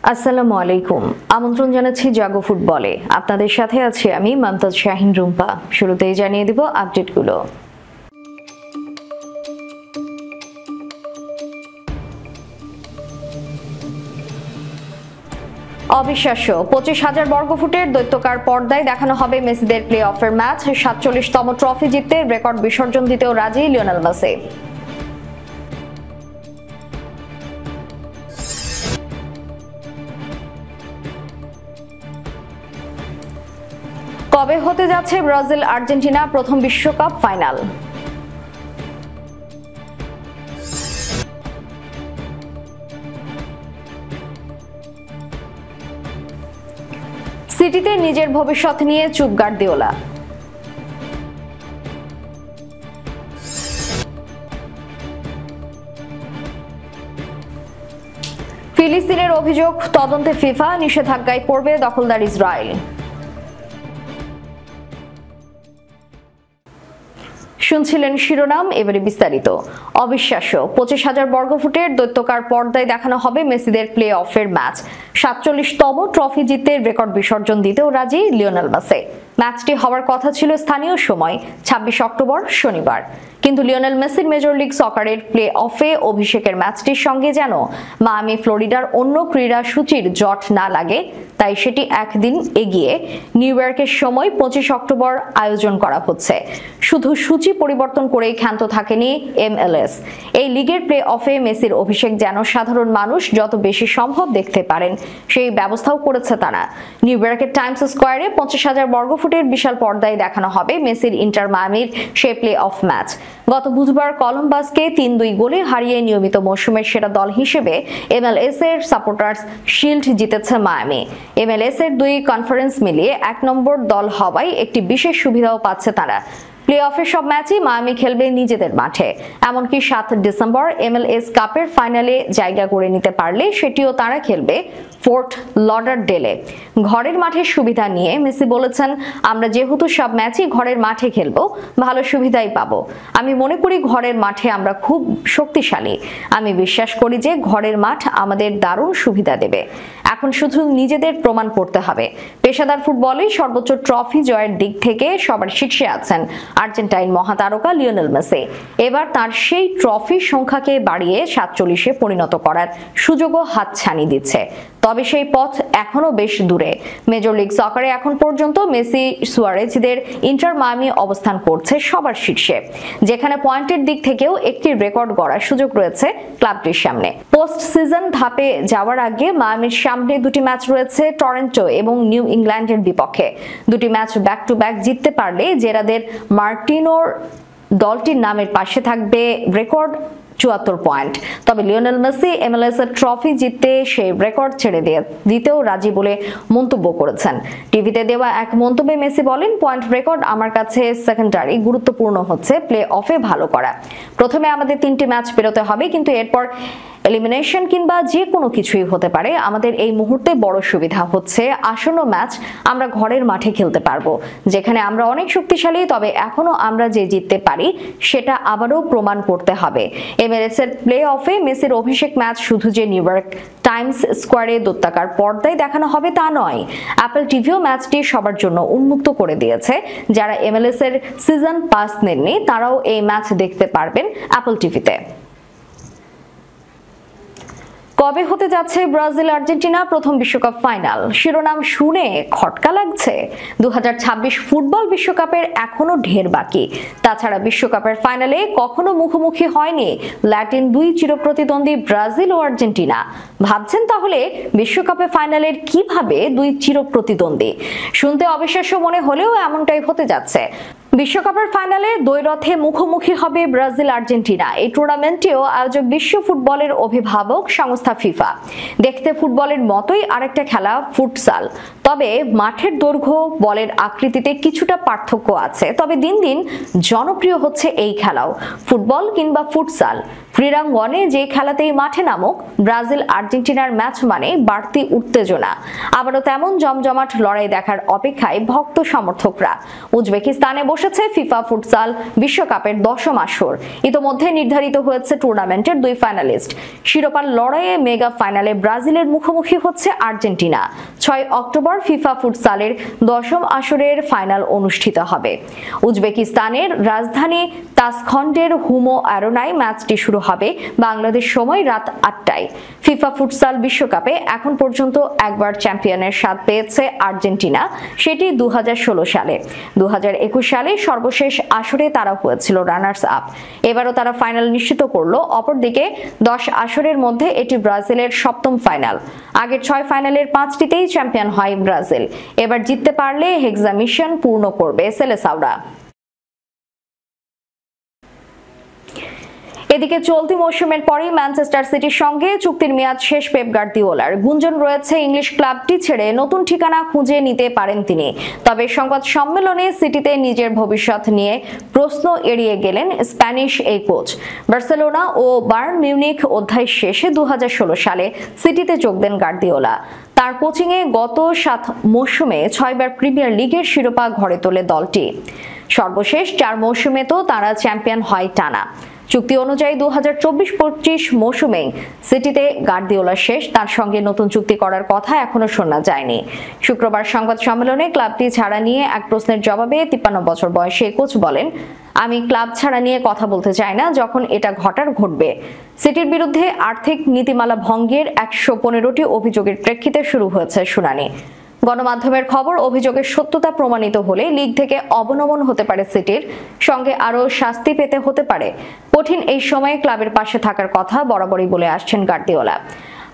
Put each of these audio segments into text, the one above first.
আসসালামু আলাইকুম। আমন্ত্রণ জানাচ্ছি জাগো ফুটবলে। আপনাদের সাথে আছি আমি মমতাজ শাহিন রুম্পা। শুরুতেই জানিয়ে দিব আপডেটগুলো। অবিশ্বাস্য 25,000 বর্গফুটের দৈত্যকার পর্দায় দেখানো হবে মেসিদের প্লে অফের ম্যাচ। 47তম ট্রফি জিততে রেকর্ড বিসর্জন দিতেও রাজি লিওনেল মেসি। কবে হতে যাচ্ছে ব্রাজিল আর্জেন্টিনা প্রথম বিশ্বকাপ ফাইনাল? সিটিতে নিজের ভবিষ্যৎ নিয়ে চুপ গার্দিওলা। ফিলিস্তিনের অভিযোগ তদন্তে ফিফা, নিষেধাজ্ঞায় পড়বে দখলদার ইসরায়েল। শুনছিলেন শিরোনাম, এবারে বিস্তারিত। অবিশ্বাস্য 25,000 বর্গফুটের দৈত্যকার পর্দায় দেখানো হবে মেসিদের প্লে অফের ম্যাচ। 47তম ট্রফি জিততে রেকর্ড বিসর্জন দিতেও রাজি লিওনেল মেসি। ম্যাচটি হওয়ার কথা ছিল স্থানীয় সময় 26 অক্টোবর শনিবার, কিন্তু লিওনেল মেসির মেজর লিগ সকারের প্লে অফে অভিষেকের ম্যাচটির সঙ্গে যেন মায়ামি ফ্লোরিডার অন্য ক্রীড়া সূচির জট না লাগে, তাই সেটি একদিন এগিয়ে নিউ ইয়র্কের সময় 25 অক্টোবর আয়োজন করা হচ্ছে। শুধু সূচি পরিবর্তন করেই ক্ষান্ত থাকেনি MLS। এই লিগের প্লে অফে মেসির অভিষেক যেন সাধারণ মানুষ যত বেশি সম্ভব দেখতে পারেন সেই ব্যবস্থাও করেছে তারা। নিউ ইয়র্কের টাইমস স্কোয়ারে 50,000 বর্গফুটের বিশাল পর্দায় দেখানো হবে মেসির ইন্টার মায়ামির সেই প্লে অফ ম্যাচ। গত বুধবার কলম্বাসকে 3-2 গোলে হারিয়ে নিয়মিত মৌসুমের সেরা দল হিসেবে MLS এর সাপোর্টার্স শিল্ড জিতেছে মায়ামি। MLS এর দুই কনফারেন্স মিলিয়ে 1 নম্বর দল হওয়ায় একটি বিশেষ সুবিধাও পাচ্ছে তারা। প্লে অফের সব ম্যাচই মায়ামি খেলবে নিজেদের মাঠে। এমনকি 7 ডিসেম্বর MLS কাপের ফাইনালে জায়গা করে নিতে পারলে সেটিও তারা খেলবে ফোর্ট লডারডেলে। ঘরের মাঠের সুবিধা নিয়ে মেসি বলেছেন, আমরা যেহেতু সব ম্যাচই ঘরের মাঠে খেলবো, ভালো সুবিধাই পাবো। আমি মনে করি ঘরের মাঠে আমরা খুব শক্তিশালী। আমি বিশ্বাস করি যে ঘরের মাঠ আমাদের দারুণ সুবিধা দেবে। এখন শুধু নিজেদের প্রমাণ করতে হবে। পেশাদার ফুটবলে সর্বোচ্চ ট্রফি জয়ের দিক থেকে সবার শীর্ষে আছেন আর্জেন্টাইন মহাতারকা লিওনেল মেসি। এবার তার সেই ট্রফির সংখ্যাকে বাড়িয়ে 47-এ পরিণত করার সুযোগও হাতছানি দিচ্ছে। তবে সেই পথ এখনো বেশ দূরে। মেজর লিগ সকারে এখন পর্যন্ত মেসি সুয়ারেজদের ইন্টার মায়ামি অবস্থান করছে সবার শীর্ষে, যেখানে পয়েন্টের দিক থেকেও একটি রেকর্ড গড়ার সুযোগ রয়েছে ক্লাবটির সামনে। পোস্ট সিজন ধাপে যাওয়ার আগে মায়ামির সামনে দুটি ম্যাচ রয়েছে টরন্টো এবং নিউ ইংল্যান্ডের বিপক্ষে। দুটি ম্যাচ ব্যাক টু ব্যাক জিততে পারলে জেরাদের মার্টিনোর দলটির নামের পাশে থাকবে রেকর্ড 74 পয়েন্ট। তবে লিওনেল মেসি MLS এর ট্রফি জিততে সেই রেকর্ড ছেড়ে দিতেও রাজি বলে মন্তব্য করেছেন। টিভিতে দেওয়া এক মন্তব্যে মেসি বলেন, পয়েন্ট রেকর্ড আমার কাছে সেকেন্ডারি, গুরুত্বপূর্ণ হচ্ছে প্লে অফে ভালো করা। প্রথমে আমাদের 3টি ম্যাচ পেরোতে হবে, কিন্তু এরপর এলিমিনেশন কিংবা যে কোনো কিছুই হতে পারে। আমাদের এই মুহূর্তে বড় সুবিধা হচ্ছে আসন্ন ম্যাচ আমরা ঘরের মাঠে খেলতে পারবো, যেখানে আমরা অনেক শক্তিশালী। তবে এখনো আমরা যে জিততে পারি সেটা আবারও প্রমাণ করতে হবে। MLS এর প্লে অফে মেসির অভিষেক ম্যাচ শুধু যে নিউ ইয়র্ক টাইমস স্কোয়ারে দৈত্যাকার পর্দায় দেখানো হবে তা নয়, অ্যাপল টিভিও ম্যাচটি সবার জন্য উন্মুক্ত করে দিয়েছে। যারা MLS এর সিজন পাস নেননি তারাও এই ম্যাচ দেখতে পারবেন অ্যাপল টিভিতে। কবে হতে যাচ্ছে ব্রাজিল আর্জেন্টিনা প্রথম বিশ্বকাপ ফাইনাল? শিরোনাম শুনে খটকা লাগছে? 2026 ফুটবল বিশ্বকাপের এখনো ঢের বাকি। তাছাড়া বিশ্বকাপের ফাইনালে কখনো মুখোমুখি হয়নি ল্যাটিন দুই চিরপ্রতিদ্বন্দ্বী ব্রাজিল ও আর্জেন্টিনা। ভাবছেন তাহলে বিশ্বকাপে ফাইনালের কিভাবে দুই চিরপ্রতিদ্বন্দ্বী? শুনতে অবিশ্বাস্য মনে হলেও এমনটাই হতে যাচ্ছে। বিশ্বকাপের ফাইনালে দ্বৈরথে মুখোমুখি হবে ব্রাজিল আর্জেন্টিনা। এই টুর্নামেন্টেও আয়োজক বিশ্ব ফুটবলের অভিভাবক সংস্থা ফিফা। দেখতে ফুটবলের মতোই আরেকটা খেলা ফুটসাল, তবে মাঠের দৈর্ঘ্য, বলের আকৃতিতে কিছুটা পার্থক্য আছে। তবে দিন দিন জনপ্রিয় হচ্ছে এই খেলাও। ফুটবল কিংবা ফুটসাল, ক্রীড়াঙ্গনে যে খেলাতেই মাঠে নামুক, ব্রাজিল আর্জেন্টিনার ম্যাচ মানে বাড়তি উত্তেজনা। আবারও তেমন জমজমাট লড়াই দেখার অপেক্ষায় ভক্ত সমর্থকরা। উজবেকিস্তানে বসেছে ফিফা ফুটসাল বিশ্বকাপের 10ম আসর। ইতোমধ্যে নির্ধারিত হয়েছে টুর্নামেন্টের 2 ফাইনালিস্ট। শিরোপার লড়াইয়ে মেগা ফাইনালে ব্রাজিলের মুখোমুখি হচ্ছে আর্জেন্টিনা। 6 অক্টোবর ফিফা ফুটসালের 10ম আসরের ফাইনাল অনুষ্ঠিত হবে। উজবেকিস্তানের রাজধানী তাসখন্ডের হুমো অ্যারেনায় ম্যাচটি শুরু হবে বাংলাদেশ সময় রাত 8টায়। ফিফা ফুটসাল বিশ্বকাপে এখন পর্যন্ত একবার চ্যাম্পিয়নের স্বাদ পেয়েছে আর্জেন্টিনা, সেটি 2016 সালে। 2021 সালে সর্বশেষ আসরে তারা হয়েছিল রানার্স আপ। এবারও তারা ফাইনাল নিশ্চিত করলো। অপরদিকে 10 আসরের মধ্যে এটি ব্রাজিলের 7ম ফাইনাল। আগের 6 ফাইনালের 5টিতেই চ্যাম্পিয়ন হয় ব্রাজিল। এবার জিততে পারলে হেক্সা মিশন পূর্ণ করবে সেলেসাওরা। এদিকে চলতি মৌসুমের পরেই ম্যানচেস্টার সিটির সঙ্গে চুক্তির মেয়াদ শেষ পেপ গার্দিওলার। গুঞ্জন রয়েছে ইংলিশ ক্লাবটি ছেড়ে নতুন ঠিকানা খুঁজে নিতে পারেন তিনি। তবে সংবাদ সম্মেলনে সিটিতে নিজের ভবিষ্যৎ নিয়ে প্রশ্ন এড়িয়ে গেলেন স্প্যানিশ এই কোচ। বার্সেলোনা ও বায়ার্ন মিউনিখ অধ্যায় শেষে 2016 সালে সিটিতে যোগ দেন গার্দিওলা। তার কোচিংয়ে গত 7 মৌসুমে 6 বার প্রিমিয়ার লিগের শিরোপা ঘরে তোলে দলটি। সর্বশেষ 4 মৌসুমে তো তারা চ্যাম্পিয়ন হয় টানা। চুক্তি অনুযায়ী 2024-25 মৌসুমে সিটিতে গার্দিওলা শেষ। তার সঙ্গে নতুন চুক্তি করার কথা এখনো শোনা যায়নি। শুক্রবার সংবাদ সম্মেলনে ক্লাবটি ছাড়া নিয়ে এক প্রশ্নের জবাবে 53 বছর বয়সী কোচ বলেন, আমি ক্লাব ছাড়া নিয়ে কথা বলতে চাই না। যখন এটা ঘটার ঘটবে। সিটির বিরুদ্ধে আর্থিক নীতিমালা ভঙ্গের 115টি অভিযোগের প্রেক্ষিতে শুরু হয়েছে শুনানি। গণমাধ্যমের খবর, অভিযোগের সত্যতা প্রমাণিত হলে লিগ থেকে অবনমন হতে পারে সিটির, সঙ্গে আরও শাস্তি পেতে হতে পারে। কঠিন এই সময়ে ক্লাবের পাশে থাকার কথা বরাবরই বলে আসছেন গার্দিওলা।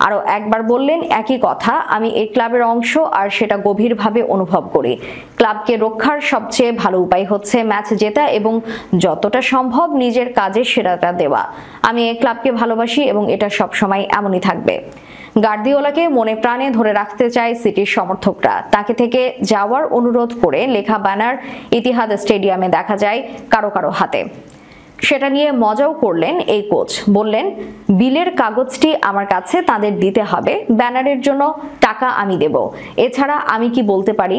আরও একবার বললেন একই কথা, আমি এই ক্লাবের অংশ আর সেটা গভীরভাবে অনুভব করি। ক্লাবকে রক্ষার সবচেয়ে ভালো উপায় হচ্ছে ম্যাচ জেতা এবং যতটা সম্ভব নিজের কাজে সেরাটা দেওয়া। আমি এই ক্লাবকে ভালোবাসি এবং এটা সবসময় এমনই থাকবে। গার্দিওলাকে মনে প্রাণে ধরে রাখতে চায় সিটির সমর্থকরা। তাকে থেকে যাওয়ার অনুরোধ করে লেখা ব্যানার ইতিহাদ স্টেডিয়ামে দেখা যায় কারো কারো হাতে। সেটা নিয়ে মজাও করলেন এই কোচ। বললেন, বিলের কাগজটি আমার কাছে তাদের দিতে হবে, ব্যানারের জন্য টাকা আমি দেব। এছাড়া আমি কি বলতে পারি?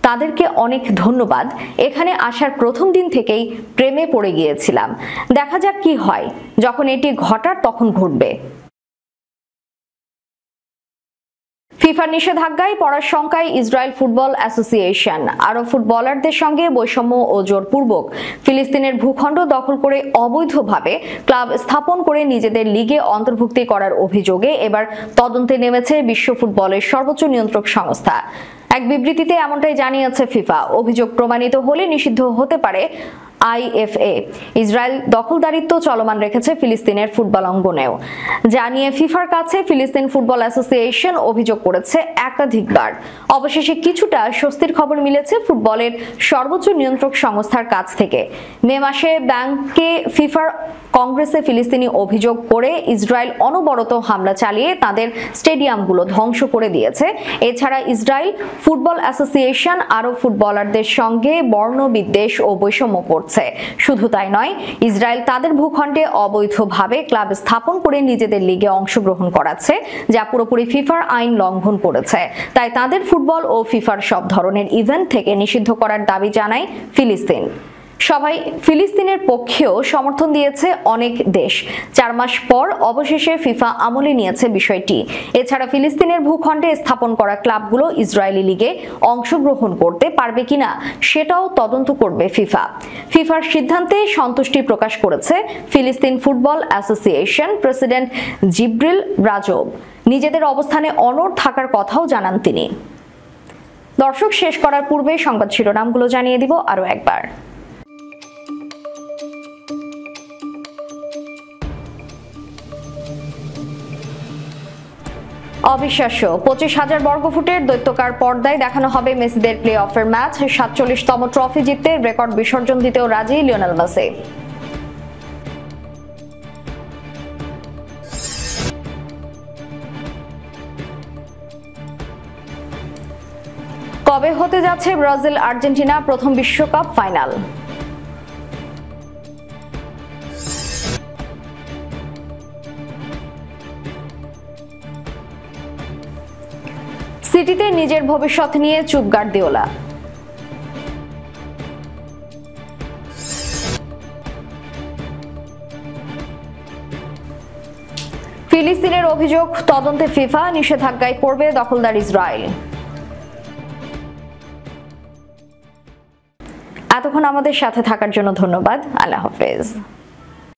তাদেরকে অনেক ধন্যবাদ। এখানে আসার প্রথম দিন থেকেই প্রেমে পড়ে গিয়েছিলাম। দেখা যাক কি হয়। যখন এটি ঘটার তখন ঘটবে। ফিফার নিষেধাজ্ঞায় পড়ার শঙ্কায় ইসরায়েল ফুটবল অ্যাসোসিয়েশন। আরব ফুটবলারদের সঙ্গে বৈষম্য ও জোরপূর্বক ফিলিস্তিনের ভূখণ্ড দখল করে অবৈধভাবে ক্লাব স্থাপন করে নিজেদের লিগে অন্তর্ভুক্তি করার অভিযোগে এবার তদন্তে নেমেছে বিশ্ব ফুটবলের সর্বোচ্চ নিয়ন্ত্রক সংস্থা। এক বিবৃতিতে এমনটাই জানিয়েছে ফিফা। অভিযোগ প্রমাণিত হলে নিষিদ্ধ হতে পারে আইএফএ। ইসরায়েল দখলদারিত্ব চলমান রেখেছে ফিলিস্তিনের ফুটবল অঙ্গনেও। জানিয়ে ফিফার কাছে ফিলিস্তিন ফুটবল অ্যাসোসিয়েশন অভিযোগ করেছে একাধিকবার। অবশেষে কিছুটা স্বস্তির খবর মিলেছে ফুটবলের সর্বোচ্চ নিয়ন্ত্রক সংস্থার কাছ থেকে। মে মাসে ব্যাংকে ফিফার কংগ্রেসে ফিলিস্তিনি অভিযোগ করে ইসরায়েল অনবরত হামলা চালিয়ে তাদের স্টেডিয়ামগুলো ধ্বংস করে দিয়েছে। এছাড়া ইসরায়েল ফুটবল অ্যাসোসিয়েশন আরব ফুটবলারদের সঙ্গে বর্ণবিদ্বেষ ও বৈষম্য করছে। শুধু তাই নয়, ইসরায়েল তাদের ভূখণ্ডে অবৈধভাবে ক্লাব স্থাপন করে নিজেদের লিগে অংশগ্রহণ করাচ্ছে, যা পুরোপুরি ফিফার আইন লঙ্ঘন করেছে। তাই তাদের ফুটবল ও ফিফার সব ধরনের ইভেন্ট থেকে নিষিদ্ধ করার দাবি জানায় ফিলিস্তিন। সবাই ফিলিস্তিনের পক্ষেও সমর্থন দিয়েছে অনেক দেশ। 4 মাস পর অবশেষে ফিফা আমলে নিয়েছে বিষয়টি। এছাড়া ফিলিস্তিনের ভূখণ্ডে স্থাপন করা ক্লাবগুলো ইসরায়েলি লিগে অংশগ্রহণ করতে পারবে কিনা সেটাও তদন্ত করবে ফিফা। ফিফার সিদ্ধান্তে সন্তুষ্টি প্রকাশ করেছে ফিলিস্তিন ফুটবল অ্যাসোসিয়েশন প্রেসিডেন্ট জিব্রিল রাজব। নিজেদের অবস্থানে অনড় থাকার কথাও জানান তিনি। দর্শক, শেষ করার পূর্বে সংবাদ শিরোনামগুলো জানিয়ে দিব আরও একবার। অবিশ্বাস্য, 25,000 বর্গফুটের দৈত্যকার পর্দায় দেখানো হবে মেসিদের প্লে অফের ম্যাচ। 47তম ট্রফি জিততে রেকর্ড বিসর্জন দিতেও রাজি লিওনেল মেসি। কবে হতে যাচ্ছে ব্রাজিল আর্জেন্টিনা প্রথম বিশ্বকাপ ফাইনাল? সিটিতে নিজের ভবিষ্যৎ নিয়ে চুপ গার্দিওলা। ফিলিস্তিনের অভিযোগ তদন্তে ফিফা, নিষেধাজ্ঞায় পড়বে দখলদার ইসরায়েল। এতক্ষণ আমাদের সাথে থাকার জন্য ধন্যবাদ। আল্লাহ হাফেজ।